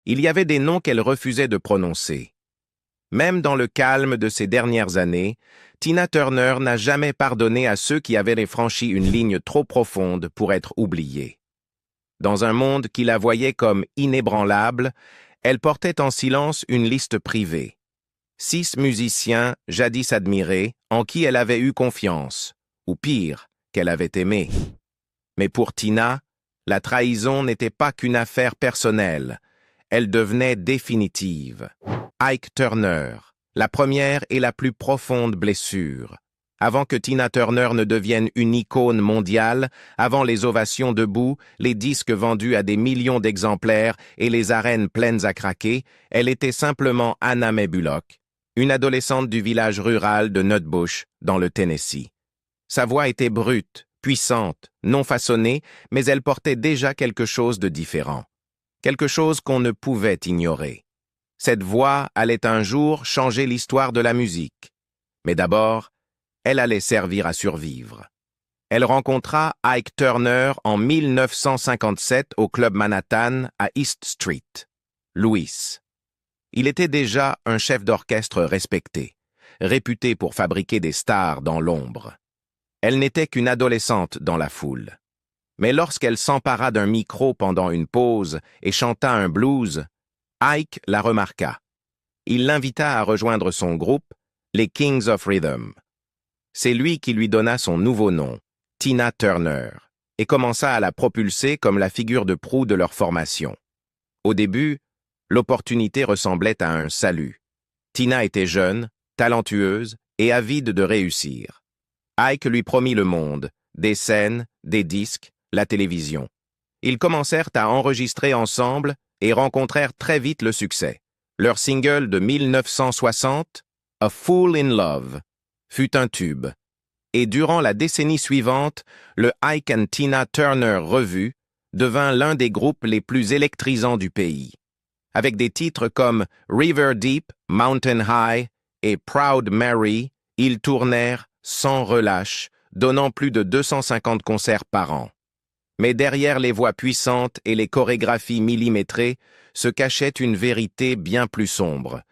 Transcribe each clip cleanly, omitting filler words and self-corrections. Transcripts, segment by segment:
Il y avait des noms qu'elle refusait de prononcer. Même dans le calme de ces dernières années, Tina Turner n'a jamais pardonné à ceux qui avaient franchi une ligne trop profonde pour être oubliés. Dans un monde qui la voyait comme inébranlable, elle portait en silence une liste privée. 6 musiciens jadis admirés, en qui elle avait eu confiance, ou pire, qu'elle avait aimé. Mais pour Tina, la trahison n'était pas qu'une affaire personnelle, elle devenait définitive. Ike Turner, la première et la plus profonde blessure. Avant que Tina Turner ne devienne une icône mondiale, avant les ovations debout, les disques vendus à des millions d'exemplaires et les arènes pleines à craquer, elle était simplement Anna Mae Bullock, une adolescente du village rural de Nutbush, dans le Tennessee. Sa voix était brute, puissante, non façonnée, mais elle portait déjà quelque chose de différent. Quelque chose qu'on ne pouvait ignorer. Cette voix allait un jour changer l'histoire de la musique. Mais d'abord, elle allait servir à survivre. Elle rencontra Ike Turner en 1957 au Club Manhattan à East Street. Louis. Il était déjà un chef d'orchestre respecté, réputé pour fabriquer des stars dans l'ombre. Elle n'était qu'une adolescente dans la foule. Mais lorsqu'elle s'empara d'un micro pendant une pause et chanta un blues, Ike la remarqua. Il l'invita à rejoindre son groupe, les Kings of Rhythm. C'est lui qui lui donna son nouveau nom, Tina Turner, et commença à la propulser comme la figure de proue de leur formation. Au début, l'opportunité ressemblait à un salut. Tina était jeune, talentueuse et avide de réussir. Ike lui promit le monde, des scènes, des disques, la télévision. Ils commencèrent à enregistrer ensemble et rencontrèrent très vite le succès. Leur single de 1960, A Fool in Love, fut un tube. Et durant la décennie suivante, le Ike and Tina Turner Revue devint l'un des groupes les plus électrisants du pays. Avec des titres comme River Deep, Mountain High et Proud Mary, ils tournèrent sans relâche, donnant plus de 250 concerts par an. Mais derrière les voix puissantes et les chorégraphies millimétrées se cachait une vérité bien plus sombre,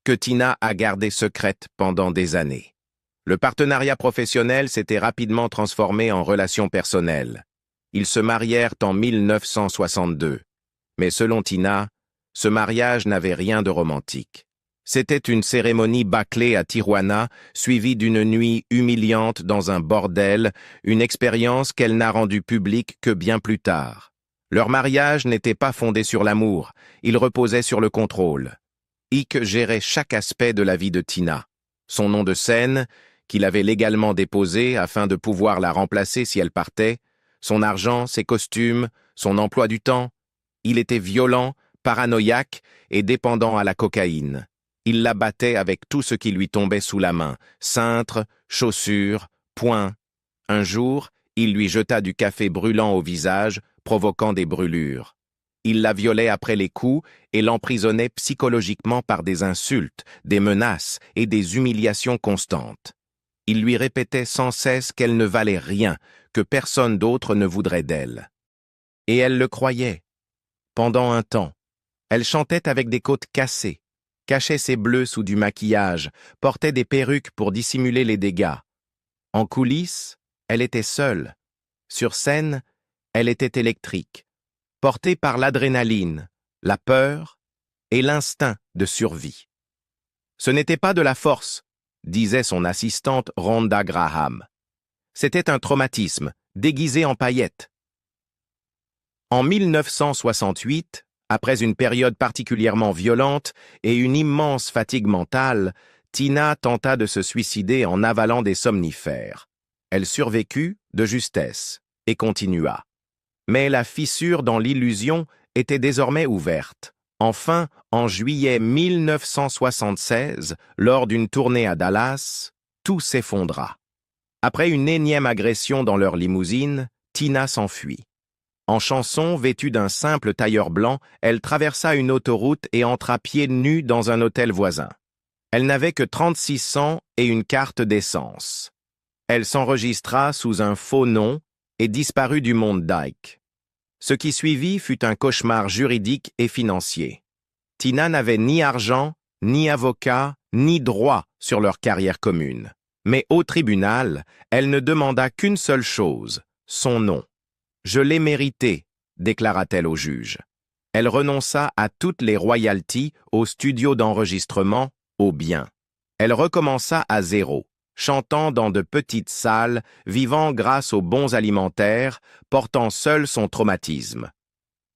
que Tina a gardée secrète pendant des années. Le partenariat professionnel s'était rapidement transformé en relation personnelle. Ils se marièrent en 1962. Mais selon Tina, ce mariage n'avait rien de romantique. C'était une cérémonie bâclée à Tijuana, suivie d'une nuit humiliante dans un bordel, une expérience qu'elle n'a rendue publique que bien plus tard. Leur mariage n'était pas fondé sur l'amour, il reposait sur le contrôle. Ike gérait chaque aspect de la vie de Tina. Son nom de scène, qu'il avait légalement déposé afin de pouvoir la remplacer si elle partait, son argent, ses costumes, son emploi du temps. Il était violent, paranoïaque et dépendant à la cocaïne. Il la battait avec tout ce qui lui tombait sous la main, cintres, chaussures, poings. Un jour, il lui jeta du café brûlant au visage, provoquant des brûlures. Il la violait après les coups et l'emprisonnait psychologiquement par des insultes, des menaces et des humiliations constantes. Il lui répétait sans cesse qu'elle ne valait rien, que personne d'autre ne voudrait d'elle. Et elle le croyait. Pendant un temps, elle chantait avec des côtes cassées, cachait ses bleus sous du maquillage, portait des perruques pour dissimuler les dégâts. En coulisses, elle était seule. Sur scène, elle était électrique, portée par l'adrénaline, la peur et l'instinct de survie. Ce n'était pas de la force, disait son assistante Rhonda Graham. C'était un traumatisme, déguisé en paillettes. En 1968, après une période particulièrement violente et une immense fatigue mentale, Tina tenta de se suicider en avalant des somnifères. Elle survécut de justesse et continua. Mais la fissure dans l'illusion était désormais ouverte. Enfin, en juillet 1976, lors d'une tournée à Dallas, tout s'effondra. Après une énième agression dans leur limousine, Tina s'enfuit. En chanson, vêtue d'un simple tailleur blanc, elle traversa une autoroute et entra pieds nus dans un hôtel voisin. Elle n'avait que 36 cents et une carte d'essence. Elle s'enregistra sous un faux nom et disparut du monde d'Ike. Ce qui suivit fut un cauchemar juridique et financier. Tina n'avait ni argent, ni avocat, ni droit sur leur carrière commune. Mais au tribunal, elle ne demanda qu'une seule chose, son nom. « Je l'ai mérité », déclara-t-elle au juge. Elle renonça à toutes les royalties, au studio d'enregistrement, aux biens. Elle recommença à zéro, chantant dans de petites salles, vivant grâce aux bons alimentaires, portant seule son traumatisme.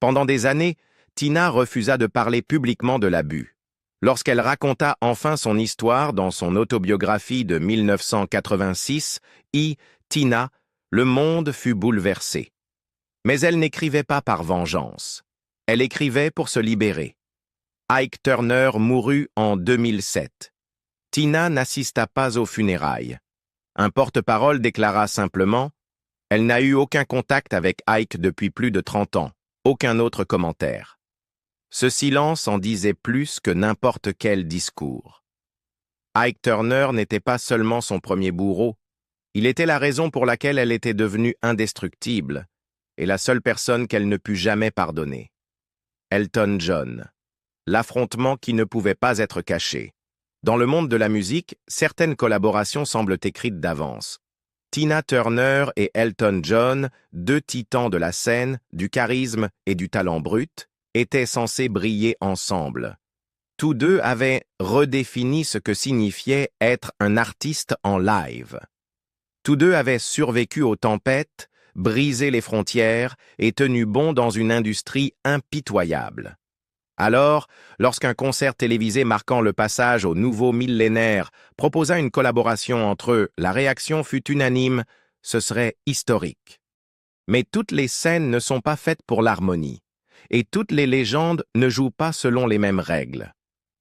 Pendant des années, Tina refusa de parler publiquement de l'abus. Lorsqu'elle raconta enfin son histoire dans son autobiographie de 1986, Tina, le monde fut bouleversé. Mais elle n'écrivait pas par vengeance. Elle écrivait pour se libérer. Ike Turner mourut en 2007. Tina n'assista pas aux funérailles. Un porte-parole déclara simplement « Elle n'a eu aucun contact avec Ike depuis plus de 30 ans. Aucun autre commentaire. » Ce silence en disait plus que n'importe quel discours. Ike Turner n'était pas seulement son premier bourreau, il était la raison pour laquelle elle était devenue indestructible et la seule personne qu'elle ne put jamais pardonner. Elton John. L'affrontement qui ne pouvait pas être caché. Dans le monde de la musique, certaines collaborations semblent écrites d'avance. Tina Turner et Elton John, deux titans de la scène, du charisme et du talent brut, étaient censés briller ensemble. Tous deux avaient redéfini ce que signifiait être un artiste en live. Tous deux avaient survécu aux tempêtes, brisé les frontières et tenu bon dans une industrie impitoyable. Alors, lorsqu'un concert télévisé marquant le passage au nouveau millénaire proposa une collaboration entre eux, la réaction fut unanime, ce serait historique. Mais toutes les scènes ne sont pas faites pour l'harmonie, et toutes les légendes ne jouent pas selon les mêmes règles.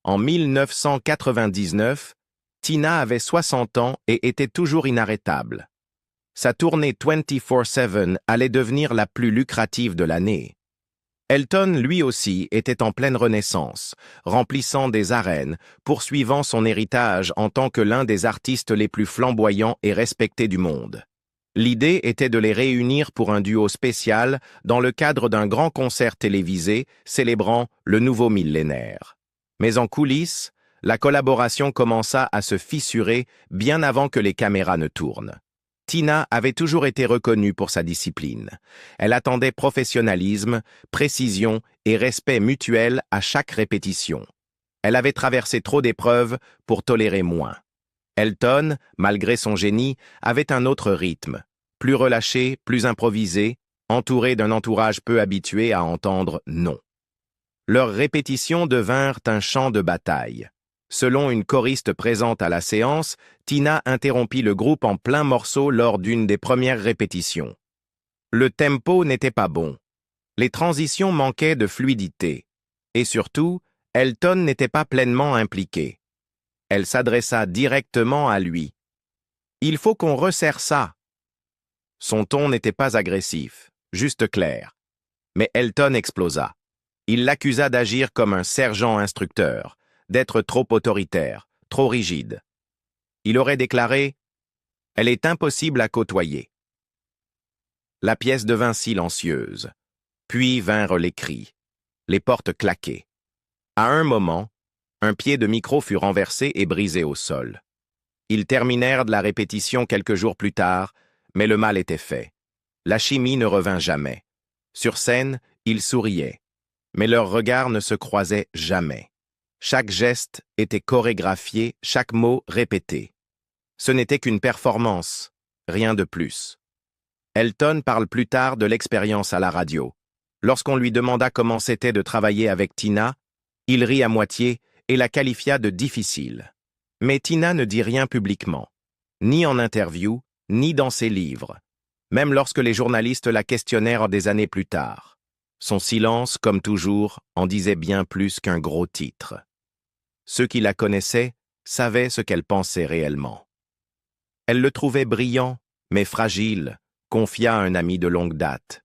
En 1999, Tina avait 60 ans et était toujours inarrêtable. Sa tournée 24/7 allait devenir la plus lucrative de l'année. Elton, lui aussi, était en pleine renaissance, remplissant des arènes, poursuivant son héritage en tant que l'un des artistes les plus flamboyants et respectés du monde. L'idée était de les réunir pour un duo spécial dans le cadre d'un grand concert télévisé célébrant le nouveau millénaire. Mais en coulisses, la collaboration commença à se fissurer bien avant que les caméras ne tournent. Tina avait toujours été reconnue pour sa discipline. Elle attendait professionnalisme, précision et respect mutuel à chaque répétition. Elle avait traversé trop d'épreuves pour tolérer moins. Elton, malgré son génie, avait un autre rythme, plus relâché, plus improvisé, entouré d'un entourage peu habitué à entendre « non ». Leurs répétitions devinrent un champ de bataille. Selon une choriste présente à la séance, Tina interrompit le groupe en plein morceau lors d'une des premières répétitions. Le tempo n'était pas bon. Les transitions manquaient de fluidité. Et surtout, Elton n'était pas pleinement impliqué. Elle s'adressa directement à lui. « Il faut qu'on resserre ça. » Son ton n'était pas agressif, juste clair. Mais Elton explosa. Il l'accusa d'agir comme un sergent instructeur, d'être trop autoritaire, trop rigide. Il aurait déclaré « Elle est impossible à côtoyer ». La pièce devint silencieuse. Puis vinrent les cris, les portes claquées. À un moment, un pied de micro fut renversé et brisé au sol. Ils terminèrent de la répétition quelques jours plus tard, mais le mal était fait. La chimie ne revint jamais. Sur scène, ils souriaient, mais leurs regards ne se croisaient jamais. Chaque geste était chorégraphié, chaque mot répété. Ce n'était qu'une performance, rien de plus. Elton parle plus tard de l'expérience à la radio. Lorsqu'on lui demanda comment c'était de travailler avec Tina, il rit à moitié et la qualifia de difficile. Mais Tina ne dit rien publiquement, ni en interview, ni dans ses livres, même lorsque les journalistes la questionnèrent des années plus tard. Son silence, comme toujours, en disait bien plus qu'un gros titre. Ceux qui la connaissaient savaient ce qu'elle pensait réellement. Elle le trouvait brillant, mais fragile, confia à un ami de longue date.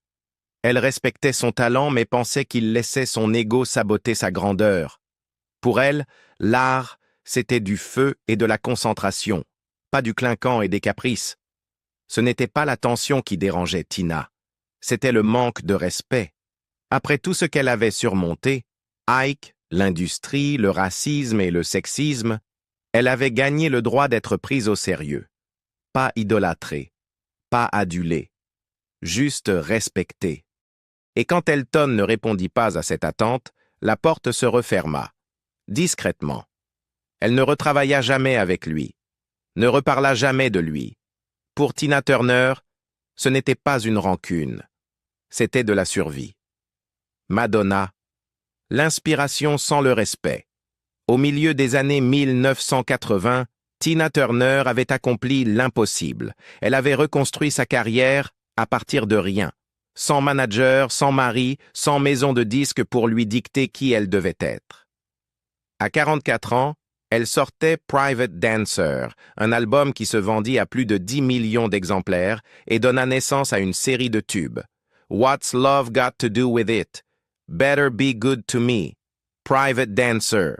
Elle respectait son talent, mais pensait qu'il laissait son ego saboter sa grandeur. Pour elle, l'art, c'était du feu et de la concentration, pas du clinquant et des caprices. Ce n'était pas la tension qui dérangeait Tina, c'était le manque de respect. Après tout ce qu'elle avait surmonté, Ike, l'industrie, le racisme et le sexisme, elle avait gagné le droit d'être prise au sérieux. Pas idolâtrée, pas adulée, juste respectée. Et quand Elton ne répondit pas à cette attente, la porte se referma, discrètement. Elle ne retravailla jamais avec lui, ne reparla jamais de lui. Pour Tina Turner, ce n'était pas une rancune, c'était de la survie. Madonna, l'inspiration sans le respect. Au milieu des années 1980, Tina Turner avait accompli l'impossible. Elle avait reconstruit sa carrière à partir de rien, sans manager, sans mari, sans maison de disques pour lui dicter qui elle devait être. À 44 ans, elle sortait Private Dancer, un album qui se vendit à plus de 10 millions d'exemplaires et donna naissance à une série de tubes. What's Love Got to Do With It? Better Be Good to Me, Private Dancer.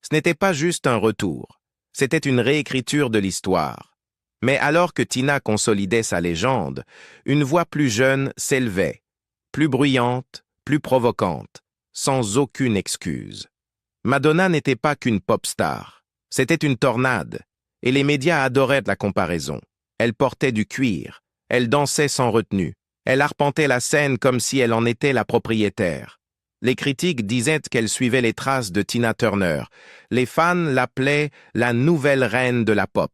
Ce n'était pas juste un retour, c'était une réécriture de l'histoire. Mais alors que Tina consolidait sa légende, une voix plus jeune s'élevait, plus bruyante, plus provocante, sans aucune excuse. Madonna n'était pas qu'une pop star, c'était une tornade, et les médias adoraient la comparaison. Elle portait du cuir, elle dansait sans retenue, elle arpentait la scène comme si elle en était la propriétaire. Les critiques disaient qu'elle suivait les traces de Tina Turner. Les fans l'appelaient la nouvelle reine de la pop.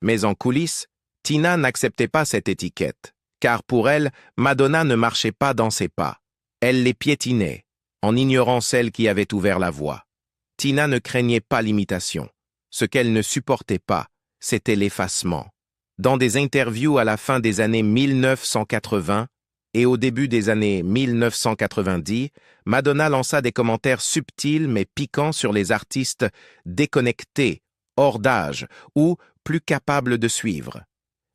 Mais en coulisses, Tina n'acceptait pas cette étiquette, car pour elle, Madonna ne marchait pas dans ses pas. Elle les piétinait, en ignorant celle qui avait ouvert la voie. Tina ne craignait pas l'imitation. Ce qu'elle ne supportait pas, c'était l'effacement. Dans des interviews à la fin des années 1980 et au début des années 1990, Madonna lança des commentaires subtils mais piquants sur les artistes déconnectés, hors d'âge ou plus capables de suivre.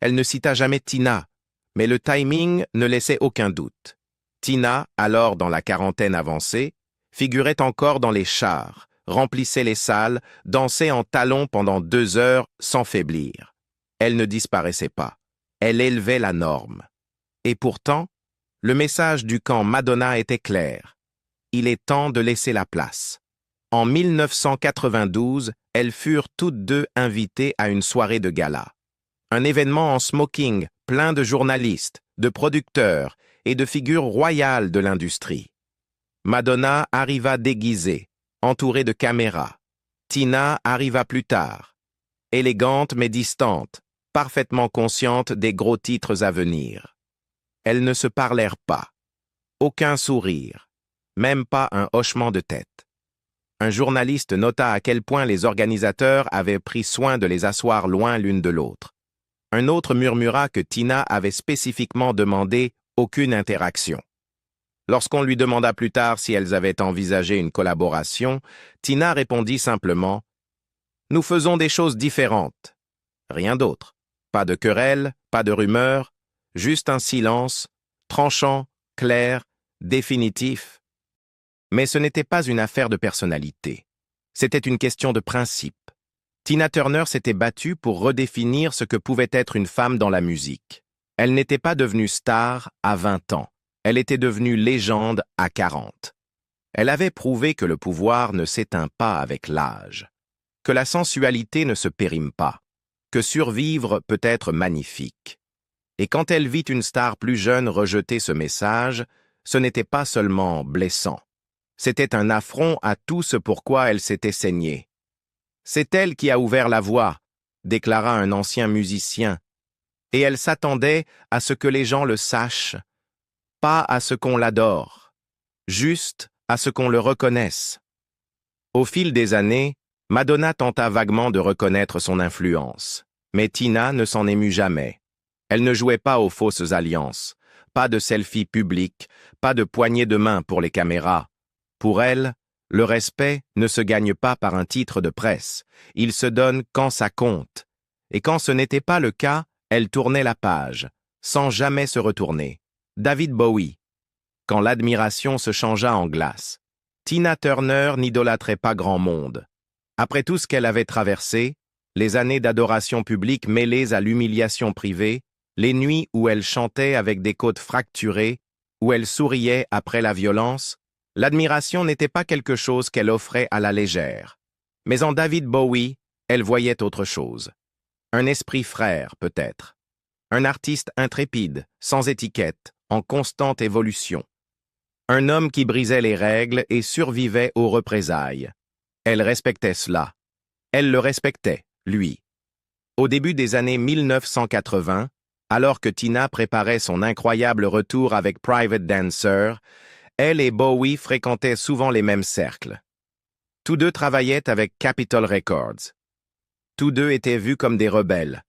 Elle ne cita jamais Tina, mais le timing ne laissait aucun doute. Tina, alors dans la quarantaine avancée, figurait encore dans les chars, remplissait les salles, dansait en talons pendant 2 heures sans faiblir. Elle ne disparaissait pas. Elle élevait la norme. Et pourtant, le message du camp Madonna était clair. Il est temps de laisser la place. En 1992, elles furent toutes deux invitées à une soirée de gala. Un événement en smoking, plein de journalistes, de producteurs et de figures royales de l'industrie. Madonna arriva déguisée, entourée de caméras. Tina arriva plus tard, élégante mais distante, parfaitement consciente des gros titres à venir. Elles ne se parlèrent pas. Aucun sourire, même pas un hochement de tête. Un journaliste nota à quel point les organisateurs avaient pris soin de les asseoir loin l'une de l'autre. Un autre murmura que Tina avait spécifiquement demandé aucune interaction. Lorsqu'on lui demanda plus tard si elles avaient envisagé une collaboration, Tina répondit simplement « Nous faisons des choses différentes. » Rien d'autre. Pas de querelle, pas de rumeur, juste un silence, tranchant, clair, définitif. Mais ce n'était pas une affaire de personnalité. C'était une question de principe. Tina Turner s'était battue pour redéfinir ce que pouvait être une femme dans la musique. Elle n'était pas devenue star à 20 ans. Elle était devenue légende à 40. Elle avait prouvé que le pouvoir ne s'éteint pas avec l'âge, que la sensualité ne se périme pas, que survivre peut être magnifique. Et quand elle vit une star plus jeune rejeter ce message, ce n'était pas seulement blessant. C'était un affront à tout ce pourquoi elle s'était saignée. « C'est elle qui a ouvert la voie », déclara un ancien musicien, et elle s'attendait à ce que les gens le sachent, pas à ce qu'on l'adore, juste à ce qu'on le reconnaisse. Au fil des années, Madonna tenta vaguement de reconnaître son influence, mais Tina ne s'en émut jamais. Elle ne jouait pas aux fausses alliances, pas de selfies publiques, pas de poignées de main pour les caméras. Pour elle, le respect ne se gagne pas par un titre de presse, il se donne quand ça compte. Et quand ce n'était pas le cas, elle tournait la page, sans jamais se retourner. David Bowie. Quand l'admiration se changea en glace. Tina Turner n'idolâtrait pas grand monde. Après tout ce qu'elle avait traversé, les années d'adoration publique mêlées à l'humiliation privée, les nuits où elle chantait avec des côtes fracturées, où elle souriait après la violence, L'admiration n'était pas quelque chose qu'elle offrait à la légère. Mais en David Bowie, elle voyait autre chose. Un esprit frère, peut-être. Un artiste intrépide, sans étiquette, en constante évolution. Un homme qui brisait les règles et survivait aux représailles. Elle respectait cela. Elle le respectait, lui. Au début des années 1980, alors que Tina préparait son incroyable retour avec Private Dancer, elle et Bowie fréquentaient souvent les mêmes cercles. Tous deux travaillaient avec Capitol Records. Tous deux étaient vus comme des rebelles.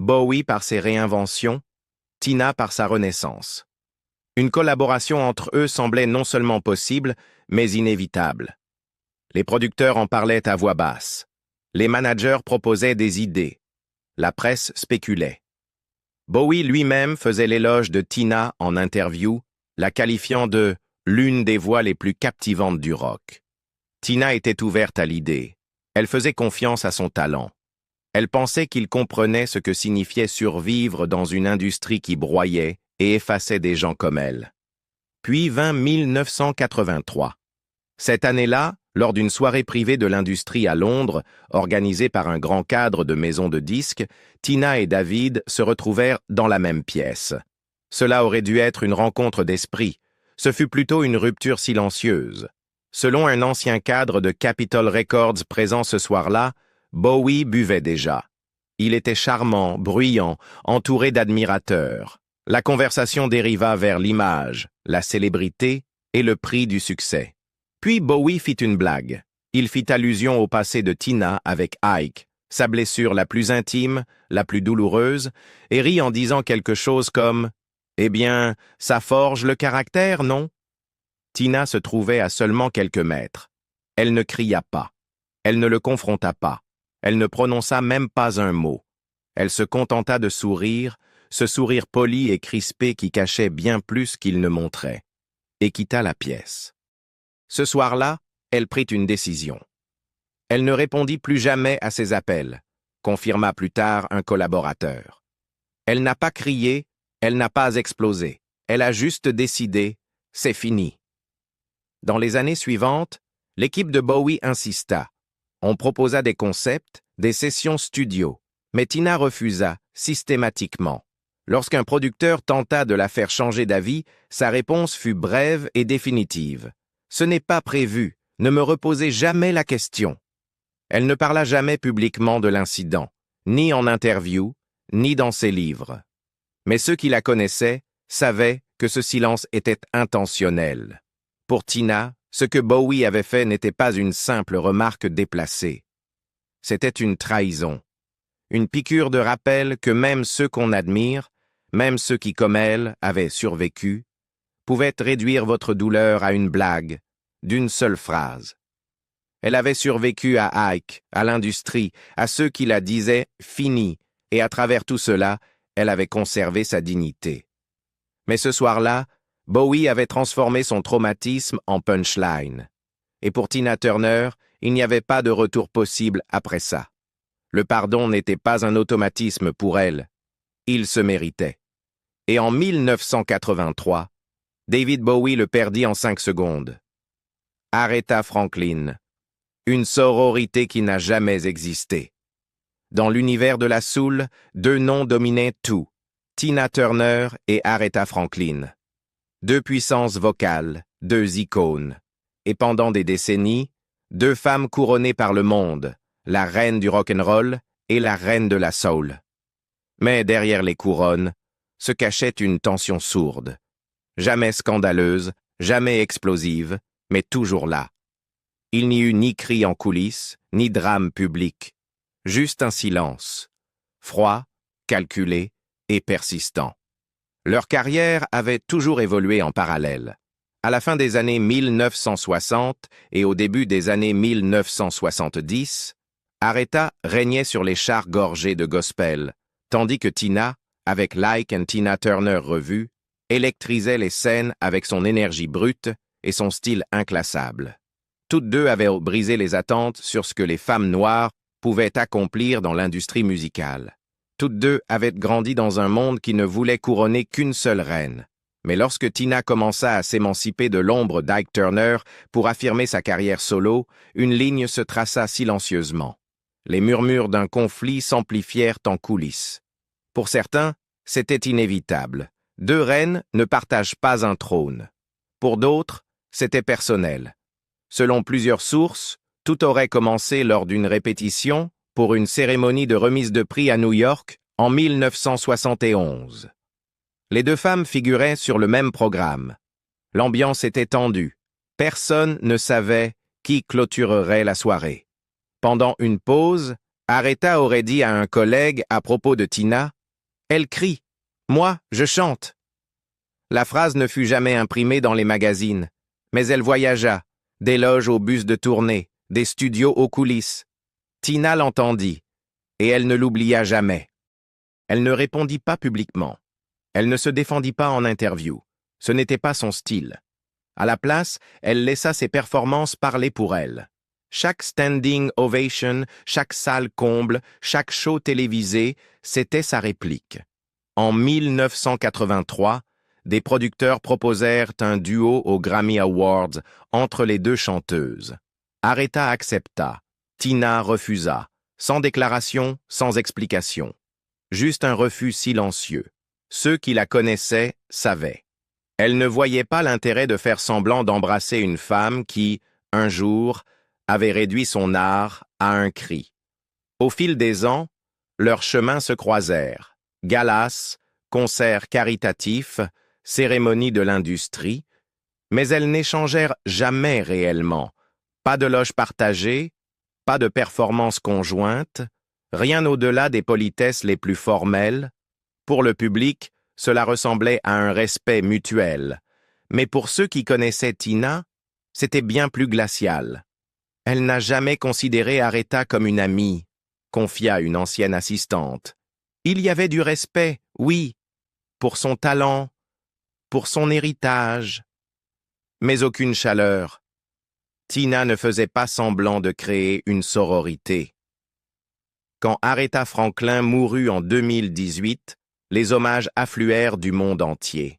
Bowie par ses réinventions, Tina par sa renaissance. Une collaboration entre eux semblait non seulement possible, mais inévitable. Les producteurs en parlaient à voix basse. Les managers proposaient des idées. La presse spéculait. Bowie lui-même faisait l'éloge de Tina en interview, la qualifiant de « l'une des voix les plus captivantes du rock ». Tina était ouverte à l'idée. Elle faisait confiance à son talent. Elle pensait qu'il comprenait ce que signifiait survivre dans une industrie qui broyait et effaçait des gens comme elle. Puis vint 1983. Cette année-là, lors d'une soirée privée de l'industrie à Londres, organisée par un grand cadre de maison de disques, Tina et David se retrouvèrent dans la même pièce. Cela aurait dû être une rencontre d'esprit. Ce fut plutôt une rupture silencieuse. Selon un ancien cadre de Capitol Records présent ce soir-là, Bowie buvait déjà. Il était charmant, bruyant, entouré d'admirateurs. La conversation dériva vers l'image, la célébrité et le prix du succès. Puis Bowie fit une blague. Il fit allusion au passé de Tina avec Ike, sa blessure la plus intime, la plus douloureuse, et rit en disant quelque chose comme « Eh bien, ça forge le caractère, non ?» Tina se trouvait à seulement quelques mètres. Elle ne cria pas. Elle ne le confronta pas. Elle ne prononça même pas un mot. Elle se contenta de sourire, ce sourire poli et crispé qui cachait bien plus qu'il ne montrait, et quitta la pièce. Ce soir-là, elle prit une décision. Elle ne répondit plus jamais à ses appels, confirma plus tard un collaborateur. Elle n'a pas crié, elle n'a pas explosé. Elle a juste décidé, c'est fini. Dans les années suivantes, l'équipe de Bowie insista. On proposa des concepts, des sessions studio, mais Tina refusa systématiquement. Lorsqu'un producteur tenta de la faire changer d'avis, sa réponse fut brève et définitive. « Ce n'est pas prévu, ne me reposez jamais la question. » Elle ne parla jamais publiquement de l'incident, ni en interview, ni dans ses livres. Mais ceux qui la connaissaient savaient que ce silence était intentionnel. Pour Tina, ce que Bowie avait fait n'était pas une simple remarque déplacée. C'était une trahison, une piqûre de rappel que même ceux qu'on admire, même ceux qui, comme elle, avaient survécu, pouvaient réduire votre douleur à une blague, d'une seule phrase. Elle avait survécu à Ike, à l'industrie, à ceux qui la disaient « fini », et à travers tout cela, elle avait conservé sa dignité. Mais ce soir-là, Bowie avait transformé son traumatisme en punchline. Et pour Tina Turner, il n'y avait pas de retour possible après ça. Le pardon n'était pas un automatisme pour elle. Il se méritait. Et en 1983, David Bowie le perdit en 5 secondes. Aretha Franklin. Une sororité qui n'a jamais existé. Dans l'univers de la soul, 2 noms dominaient tout, Tina Turner et Aretha Franklin. 2 puissances vocales, 2 icônes. Et pendant des décennies, 2 femmes couronnées par le monde, la reine du rock'n'roll et la reine de la soul. Mais derrière les couronnes, se cachait une tension sourde. Jamais scandaleuse, jamais explosive, mais toujours là. Il n'y eut ni cri en coulisses, ni drame public. Juste un silence, froid, calculé et persistant. Leur carrière avait toujours évolué en parallèle. À la fin des années 1960 et au début des années 1970, Aretha régnait sur les chars gorgés de gospel, tandis que Tina, avec Like and Tina Turner revue, électrisait les scènes avec son énergie brute et son style inclassable. Toutes 2 avaient brisé les attentes sur ce que les femmes noires pouvaient accomplir dans l'industrie musicale. Toutes 2 avaient grandi dans un monde qui ne voulait couronner qu'une seule reine. Mais lorsque Tina commença à s'émanciper de l'ombre d'Ike Turner pour affirmer sa carrière solo, une ligne se traça silencieusement. Les murmures d'un conflit s'amplifièrent en coulisses. Pour certains, c'était inévitable. Deux reines ne partagent pas un trône. Pour d'autres, c'était personnel. Selon plusieurs sources, tout aurait commencé lors d'une répétition pour une cérémonie de remise de prix à New York en 1971. Les deux femmes figuraient sur le même programme. L'ambiance était tendue. Personne ne savait qui clôturerait la soirée. Pendant une pause, Aretha aurait dit à un collègue à propos de Tina, « Elle crie, moi, je chante. » La phrase ne fut jamais imprimée dans les magazines, mais elle voyagea, des loges aux bus de tournée, des studios aux coulisses. Tina l'entendit, et elle ne l'oublia jamais. Elle ne répondit pas publiquement. Elle ne se défendit pas en interview. Ce n'était pas son style. À la place, elle laissa ses performances parler pour elle. Chaque standing ovation, chaque salle comble, chaque show télévisé, c'était sa réplique. En 1983, des producteurs proposèrent un duo aux Grammy Awards entre les deux chanteuses. Aretha accepta. Tina refusa. Sans déclaration, sans explication. Juste un refus silencieux. Ceux qui la connaissaient savaient. Elle ne voyait pas l'intérêt de faire semblant d'embrasser une femme qui, un jour, avait réduit son art à un cri. Au fil des ans, leurs chemins se croisèrent. Galas, concerts caritatifs, cérémonies de l'industrie, mais elles n'échangèrent jamais réellement. Pas de loge partagée, pas de performances conjointes, rien au-delà des politesses les plus formelles. Pour le public, cela ressemblait à un respect mutuel. Mais pour ceux qui connaissaient Tina, c'était bien plus glacial. Elle n'a jamais considéré Aretha comme une amie, confia une ancienne assistante. Il y avait du respect, oui, pour son talent, pour son héritage, mais aucune chaleur. Tina ne faisait pas semblant de créer une sororité. Quand Aretha Franklin mourut en 2018, les hommages affluèrent du monde entier.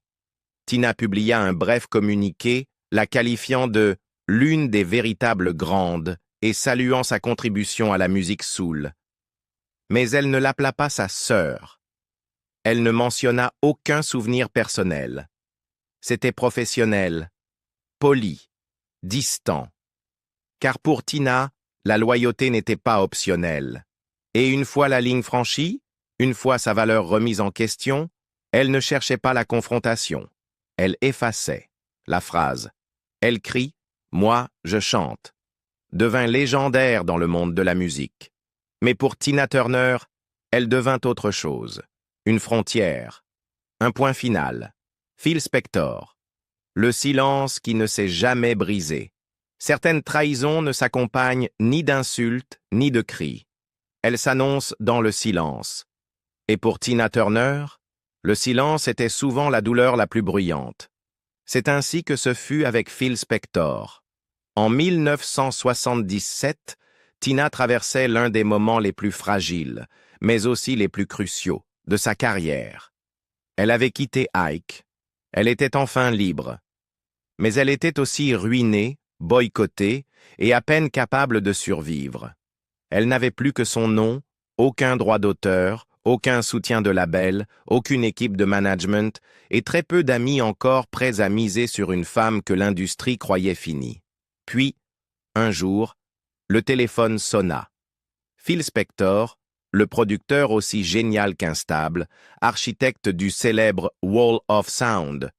Tina publia un bref communiqué, la qualifiant de « l'une des véritables grandes » et saluant sa contribution à la musique soul. Mais elle ne l'appela pas sa sœur. Elle ne mentionna aucun souvenir personnel. C'était professionnel, poli, distant. Car pour Tina, la loyauté n'était pas optionnelle. Et une fois la ligne franchie, une fois sa valeur remise en question, elle ne cherchait pas la confrontation. Elle effaçait. La phrase « Elle crie, moi, je chante » devint légendaire dans le monde de la musique. Mais pour Tina Turner, elle devint autre chose. Une frontière. Un point final. Phil Spector. Le silence qui ne s'est jamais brisé. Certaines trahisons ne s'accompagnent ni d'insultes ni de cris. Elles s'annoncent dans le silence. Et pour Tina Turner, le silence était souvent la douleur la plus bruyante. C'est ainsi que ce fut avec Phil Spector. En 1977, Tina traversait l'un des moments les plus fragiles, mais aussi les plus cruciaux, de sa carrière. Elle avait quitté Ike. Elle était enfin libre. Mais elle était aussi ruinée, boycottée et à peine capable de survivre. Elle n'avait plus que son nom, aucun droit d'auteur, aucun soutien de label, aucune équipe de management et très peu d'amis encore prêts à miser sur une femme que l'industrie croyait finie. Puis, un jour, le téléphone sonna. Phil Spector, le producteur aussi génial qu'instable, architecte du célèbre Wall of Sound,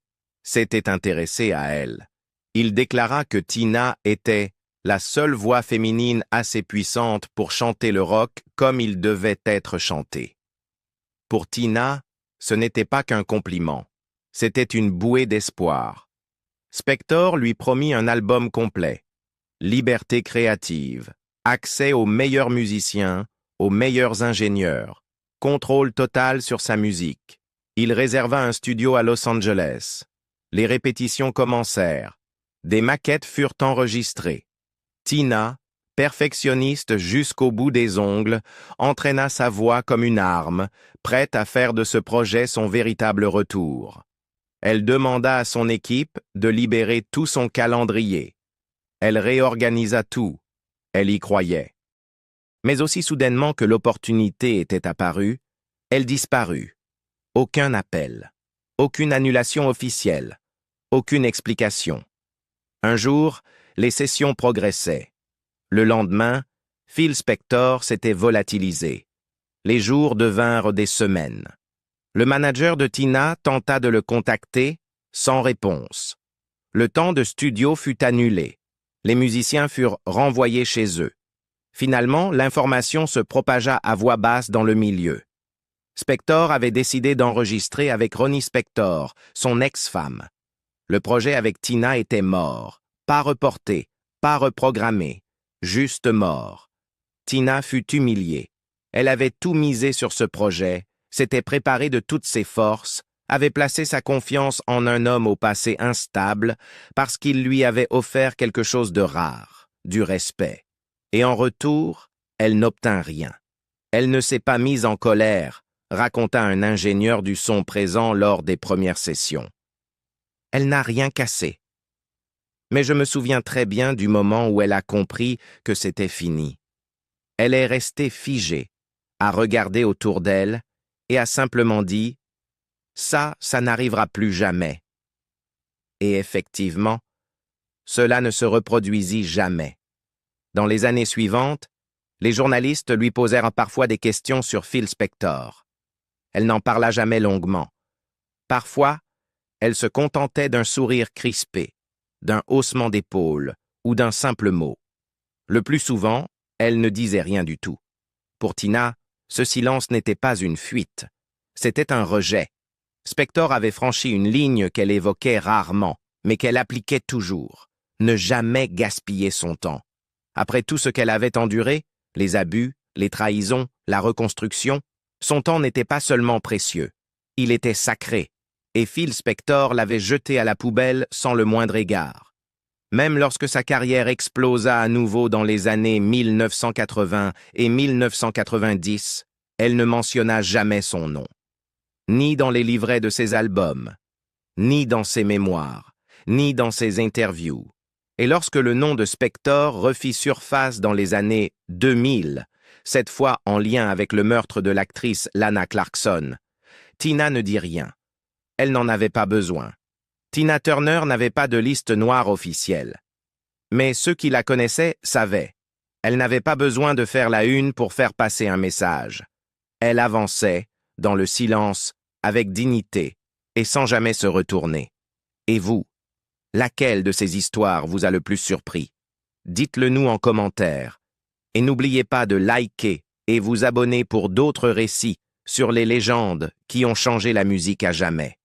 s'était intéressé à elle. Il déclara que Tina était la seule voix féminine assez puissante pour chanter le rock comme il devait être chanté. Pour Tina, ce n'était pas qu'un compliment, c'était une bouée d'espoir. Spector lui promit un album complet, liberté créative, accès aux meilleurs musiciens, aux meilleurs ingénieurs, contrôle total sur sa musique. Il réserva un studio à Los Angeles. Les répétitions commencèrent. Des maquettes furent enregistrées. Tina, perfectionniste jusqu'au bout des ongles, entraîna sa voix comme une arme, prête à faire de ce projet son véritable retour. Elle demanda à son équipe de libérer tout son calendrier. Elle réorganisa tout. Elle y croyait. Mais aussi soudainement que l'opportunité était apparue, elle disparut. Aucun appel, aucune annulation officielle, aucune explication. Un jour, les sessions progressaient. Le lendemain, Phil Spector s'était volatilisé. Les jours devinrent des semaines. Le manager de Tina tenta de le contacter, sans réponse. Le temps de studio fut annulé. Les musiciens furent renvoyés chez eux. Finalement, l'information se propagea à voix basse dans le milieu. Spector avait décidé d'enregistrer avec Ronnie Spector, son ex-femme. Le projet avec Tina était mort, pas reporté, pas reprogrammé, juste mort. Tina fut humiliée. Elle avait tout misé sur ce projet, s'était préparée de toutes ses forces, avait placé sa confiance en un homme au passé instable parce qu'il lui avait offert quelque chose de rare, du respect. Et en retour, elle n'obtint rien. Elle ne s'est pas mise en colère, raconta un ingénieur du son présent lors des premières sessions. Elle n'a rien cassé. Mais je me souviens très bien du moment où elle a compris que c'était fini. Elle est restée figée, a regardé autour d'elle et a simplement dit « ça n'arrivera plus jamais ». Et effectivement, cela ne se reproduisit jamais. Dans les années suivantes, les journalistes lui posèrent parfois des questions sur Phil Spector. Elle n'en parla jamais longuement. Parfois, elle se contentait d'un sourire crispé, d'un haussement d'épaule ou d'un simple mot. Le plus souvent, elle ne disait rien du tout. Pour Tina, ce silence n'était pas une fuite, c'était un rejet. Spector avait franchi une ligne qu'elle évoquait rarement, mais qu'elle appliquait toujours. Ne jamais gaspiller son temps. Après tout ce qu'elle avait enduré, les abus, les trahisons, la reconstruction, son temps n'était pas seulement précieux, il était sacré, et Phil Spector l'avait jeté à la poubelle sans le moindre égard. Même lorsque sa carrière explosa à nouveau dans les années 1980 et 1990, elle ne mentionna jamais son nom. Ni dans les livrets de ses albums, ni dans ses mémoires, ni dans ses interviews. Et lorsque le nom de Spector refit surface dans les années 2000, cette fois en lien avec le meurtre de l'actrice Lana Clarkson, Tina ne dit rien. Elle n'en avait pas besoin. Tina Turner n'avait pas de liste noire officielle. Mais ceux qui la connaissaient savaient. Elle n'avait pas besoin de faire la une pour faire passer un message. Elle avançait, dans le silence, avec dignité, et sans jamais se retourner. Et vous, laquelle de ces histoires vous a le plus surpris? Dites-le nous en commentaire. Et n'oubliez pas de liker et vous abonner pour d'autres récits sur les légendes qui ont changé la musique à jamais.